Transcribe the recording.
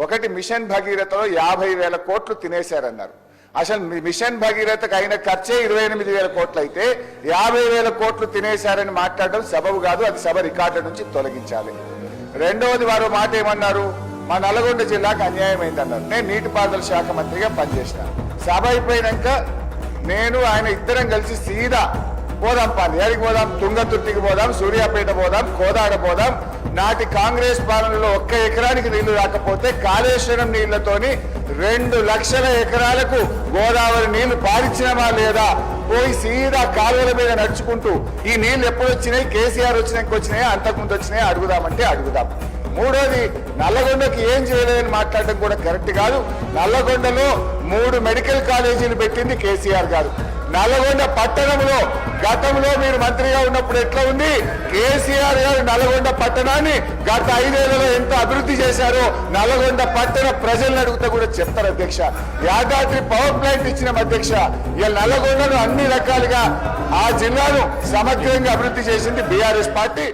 ఒకటి మిషన్ భగీరథలో 50,000 కోట్లు తినేశారన్నారు. అసలు మిషన్ భగీరథకు అయిన ఖర్చే 28,000 కోట్లు అయితే 50,000 కోట్లు తినేశారని మాట్లాడడం సబబు కాదు. అది సభ రికార్డు నుంచి తొలగించాలి. రెండవది వారు మాట ఏమన్నారు, మా నల్గొండ జిల్లాకు అన్యాయమైందన్నారు. నేను నీటిపారుదల శాఖ మంత్రిగా పనిచేసిన. సభ అయిపోయినాక నేను ఆయన ఇద్దరం కలిసి సీదా పోదాం, ఎక్కడికి పోదాం, తుంగతుర్తికి పోదాం, సూర్యాపేట పోదాం, కోదాడ పోదాం. నాటి కాంగ్రెస్ పాలనలో 1 ఎకరానికి నీళ్లు రాకపోతే కాళేశ్వరం నీళ్లతోని 2 లక్షల ఎకరాలకు గోదావరి నీళ్లు పారించినమా లేదా, పోయి సీదా కాలువల మీద నడుచుకుంటూ ఈ నీళ్లు ఎప్పుడు వచ్చినాయి, కేసీఆర్ వచ్చినాక వచ్చినాయా, అంతకుముందు వచ్చినాయా అడుగుదామంటే అడుగుదాం. మూడోది, నల్లగొండకి ఏం చేయలేదని మాట్లాడడం కూడా కరెక్ట్ కాదు. నల్లగొండలో 3 మెడికల్ కాలేజీలు పెట్టింది కేసీఆర్ గారు. నల్లగొండ పట్టణంలో గతంలో మీరు మంత్రిగా ఉన్నప్పుడు ఎట్లా ఉంది, కేసీఆర్ గారు నల్లగొండ పట్టణాన్ని గత 5 ఏళ్లలో ఎంత అభివృద్ధి చేశారో నల్లగొండ పట్టణ ప్రజలను అడుగుతా కూడా చెప్తారు అధ్యక్ష. యాదాద్రి పవర్ ప్లాంట్ ఇచ్చిన అధ్యక్ష. ఇలా నల్లగొండను అన్ని రకాలుగా ఆ జిల్లాను సమగ్రంగా అభివృద్ధి చేసింది బీఆర్ఎస్ పార్టీ.